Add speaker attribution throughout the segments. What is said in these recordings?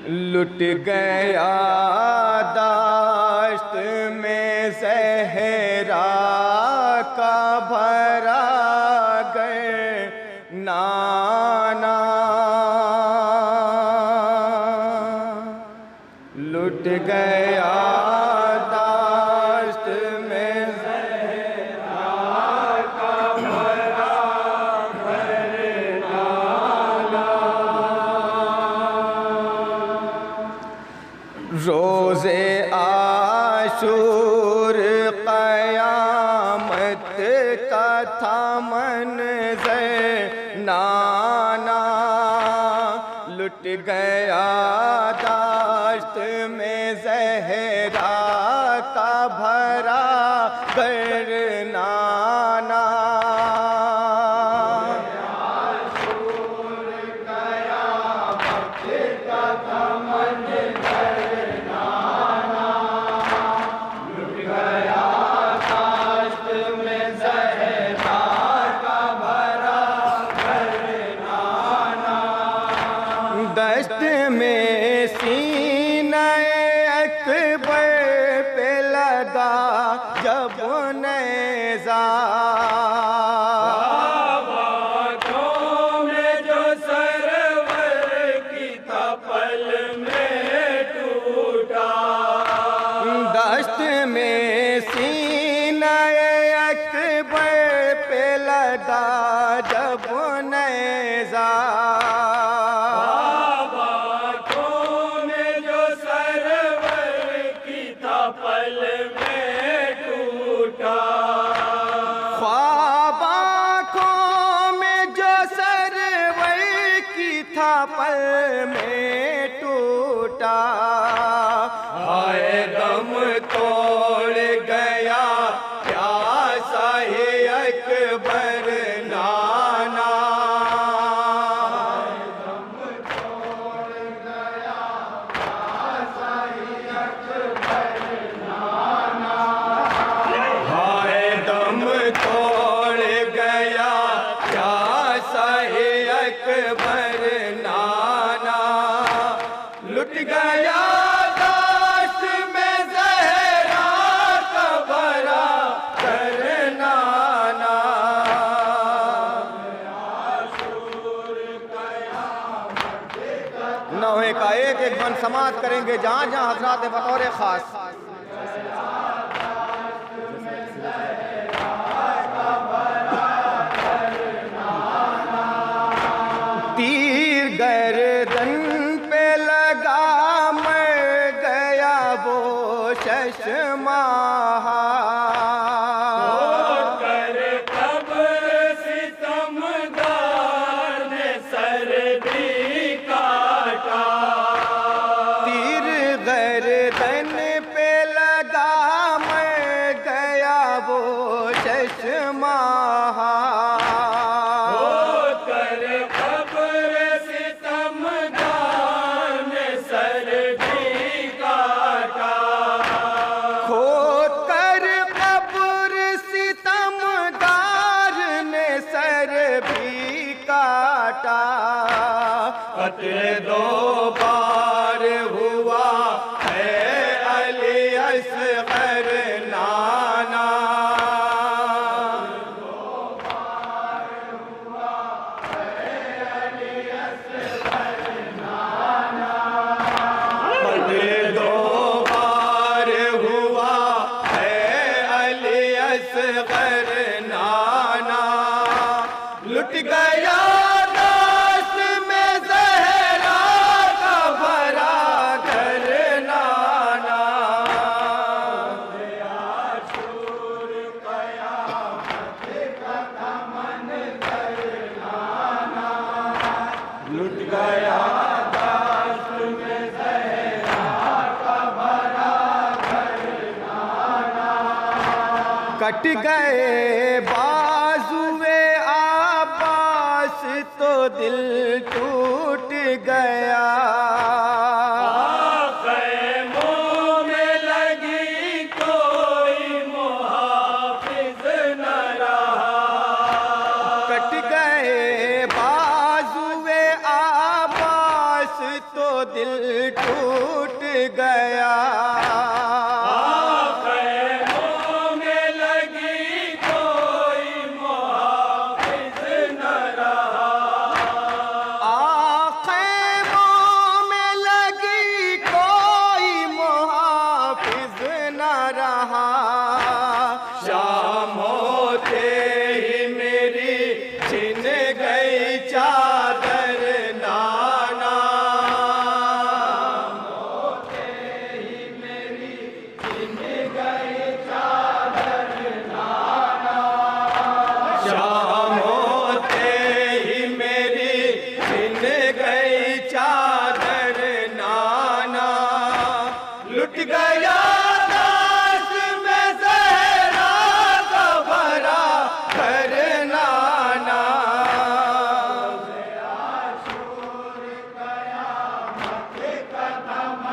Speaker 1: लुट गया दाश्त में ज़हरा का भरा गए नाना। लुट गया दाश्त में ज़हरा का भरा गए नाना। रोज़े आशूर क़यामत का था मंज़र नाना। लुट गया दाश्त में ज़हरा का भरा घर नाना। दश्त में सीना अकबर पे लगा जब नेज़ा। बातों में जो सरवर की तपल में टूटा। दश्त में सीना अकबर पे लगा जब नेज़ा। पल में टूटा। ख्वाब आँखों में जो सरवर की था पल में टूटा। हाय दम तोड़ गया प्यासा है अकबर नाना। अकबर नाना। लुट गया दाश्त में ज़हरा का भरा घर नाना। नौहे का एक बन समाप्त करेंगे जहाँ जहाँ हज़रात बतौर ख़ास। तीर गर्दन पे लगा मर गया वो शशमाहा। कर कब्र सितमगार ने सर भी काटा। तीर गर्दन पे लगा मर गया वो शशमाहा। कत्ल दो बार हुआ है अली असग़र नाना। दो बार हुआ है अली असग़र नाना। कत्ल दो बार हुआ है अली असग़र नाना। लुट गया लुट गया दाश्त में ज़हरा का भरा घर नाना। कट गए बाजुए आबास तो दिल टूट गया। ख़ैमों में लगी कोई मुहाफ़िज़ न रहा। कट गए तो दिल टूट गया।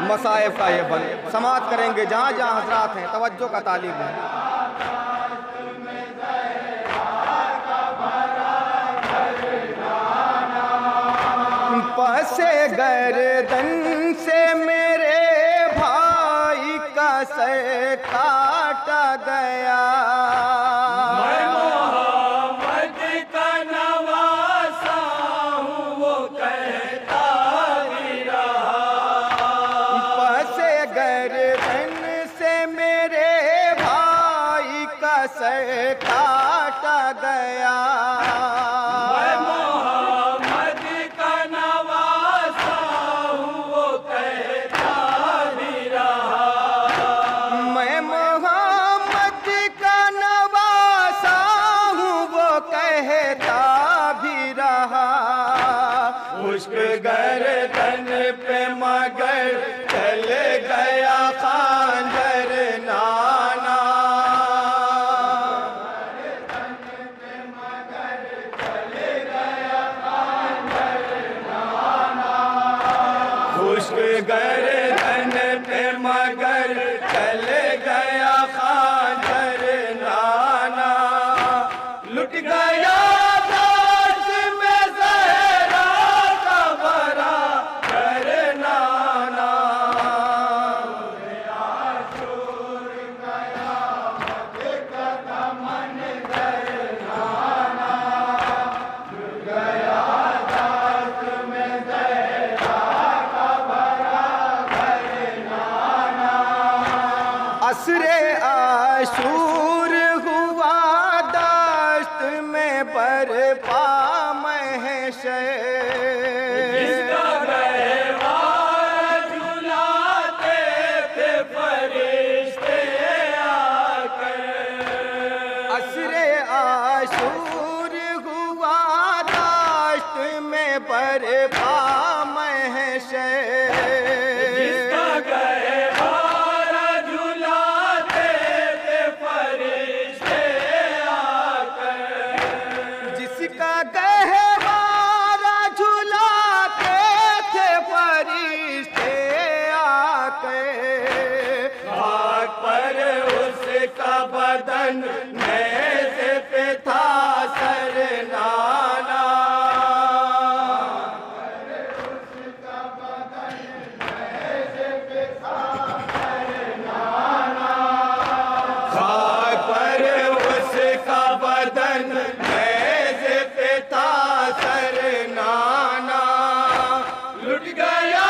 Speaker 1: मसाइब का ये बंद समाप्त करेंगे जहाँ जहाँ हजरात हैं, तवज्जो का तालीब है। पसे गर्दन से मेरे भाई का सर काटा गया।
Speaker 2: मैं मोहम्मद का नवासा हूँ, वो कहता भी रहा।
Speaker 1: पसे गर्दन से मेरे भाई का सर काटा गया। मुश्क गर्दन पे मगर चल गया खांजर नाना। मुश्क गर्दन पे मगर चल गया खांजर नाना। लुट गया असरे आशूर हुआ दाश्त में बरपा महशर।
Speaker 2: जिसका गहवार झुलाते थे फरिश्ते आकर।
Speaker 1: असरे आशूर हुआ दाश्त में बरपा महशर। बदन नेज़े पे था सर नाना। उसका बदन नेज़े पे था सर नाना। खाक पर उसका बदन नेज़े पे था सर नाना। लुट गया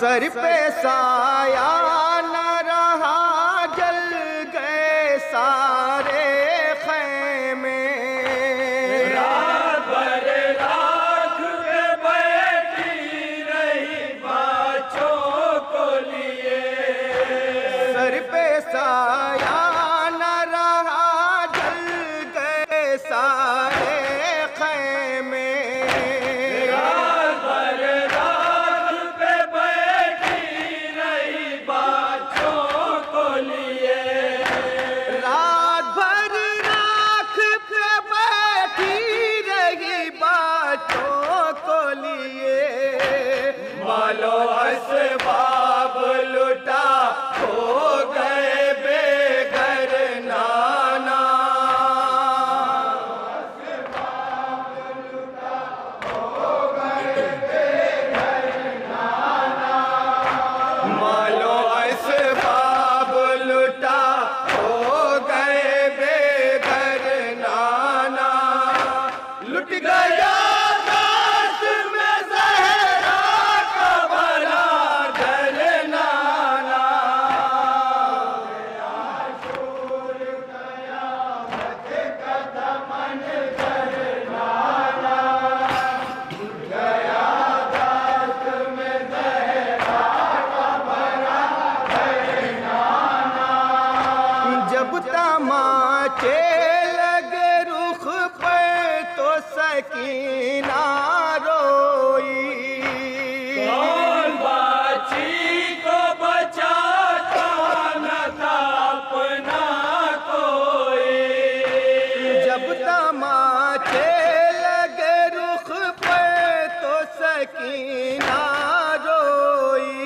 Speaker 1: सर पे साया न रहा, जल गए सारे खैमे।
Speaker 2: रात भर राख पे बैठी रही बच्चों को लिए।
Speaker 1: सर पे साया न रहा, जल गए सारे खैमे।
Speaker 2: रात भर राख पे बैठी रही
Speaker 1: सकीना रोई।
Speaker 2: कौन बाछी को बचाता न था अपना कोई।
Speaker 1: जब तमाचे लगे रुख पे तो सकीना रोई।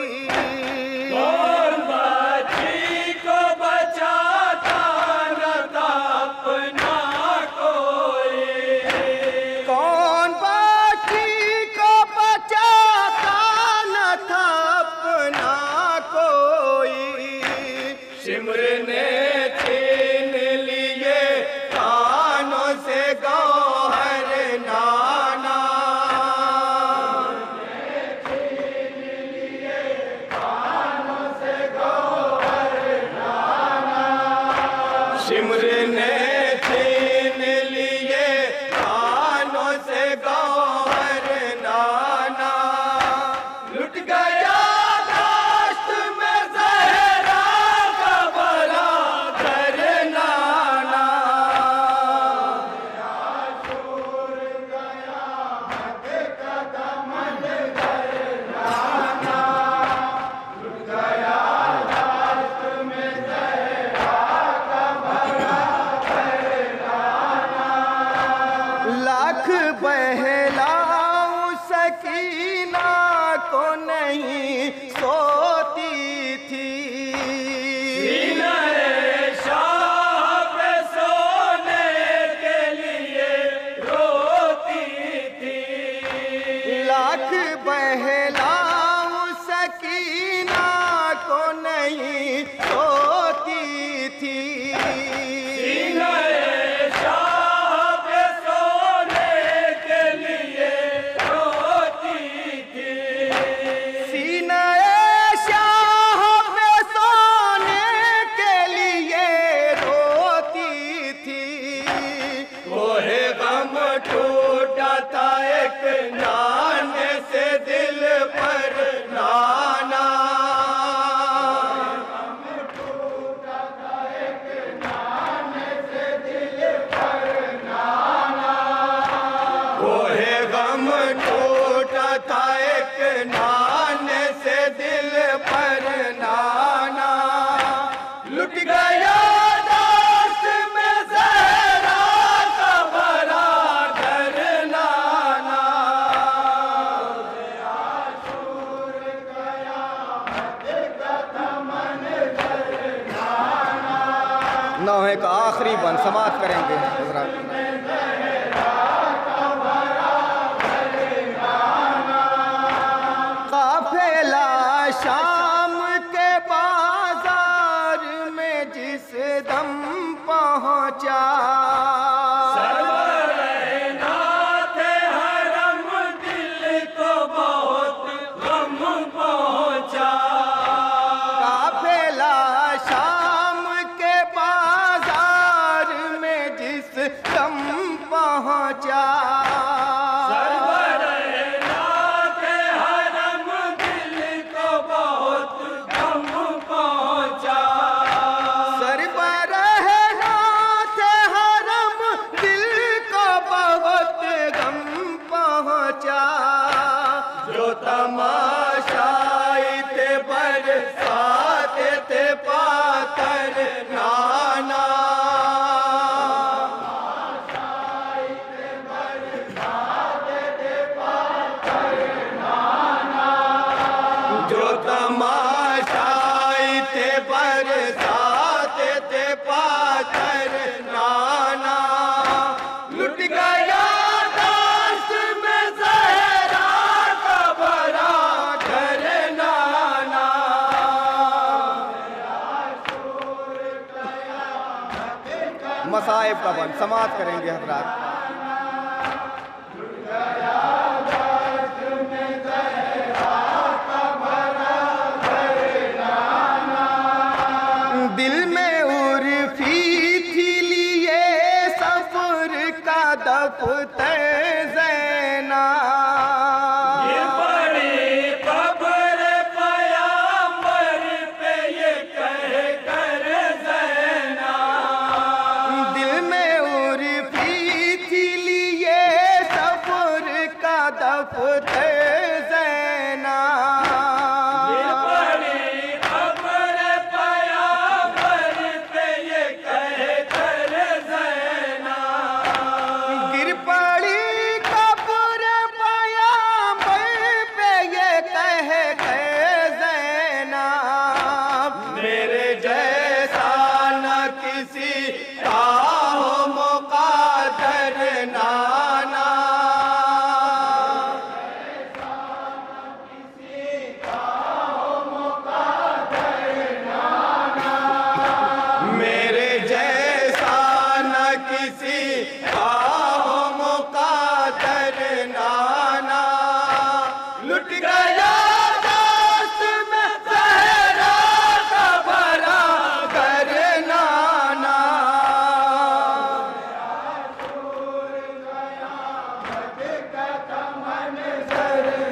Speaker 2: कौन बाछी को बचाता न था अपना कोई।
Speaker 1: कौन बाछी को बचाता न था अपना कोई।
Speaker 2: सिमर ने
Speaker 1: छीन लिए कानों से गौहर नाना। सिमर ने छीन लिए कानों से गौहर नाना। लुट गया दाश्त में ज़हरा का भला घर नाना। लाख बहलाऊं सकीना को नहीं सोती थी।
Speaker 2: सीने शाह पे सोने के लिए रोती थी।
Speaker 1: लाख बहलाऊं सकीना को नहीं सोती थी।
Speaker 2: सीने शाह पे सोने के लिए रोती थी।
Speaker 1: सीना शाह पे सोने के लिए रोती थी।
Speaker 2: कोहे गम
Speaker 1: टूटा था एक नाने से दिल पर नाना। कोहे गम टूटा था एक नाने से दिल पर नाना। लुट गया दाश्त में ज़हरा का भरा घर नाना। नौहे का आखिरी बंद समाप्त करेंगे हज़रात। काफिला शाम के बाजार में जिस दम पहुंचा।
Speaker 2: सरवरनाथ हरम दिल को बहुत गम पहुंचा।
Speaker 1: काफिला शाम के बाजार में जिस दम पहुंचा।
Speaker 2: सरवरनाथ हरम दिल को बहुत गम पहुंचा।
Speaker 1: सरबराहनाथ हरम दिल को बहुत गम पहुंचा। जो तमाशाई थे बरसाते थे पातर नाना। जो तमाशाई थे बरसाते थे पातर नाना। लुट गया दाश्त में ज़हरा का भरा घर नाना। मसाइब का बंद समाप्त करेंगे हज़रात। दिल में उर्फी थी लिए सफर का दफ्तर ज़ैना।
Speaker 2: ये बड़ी कब्र पयाम्बर पे ये कह कर ज़ैना।
Speaker 1: दिल में उर्फी थी लिए किसी बाहों मुकादर नाना लुट गया दोस्त में सहरा का भरा कर नाना कर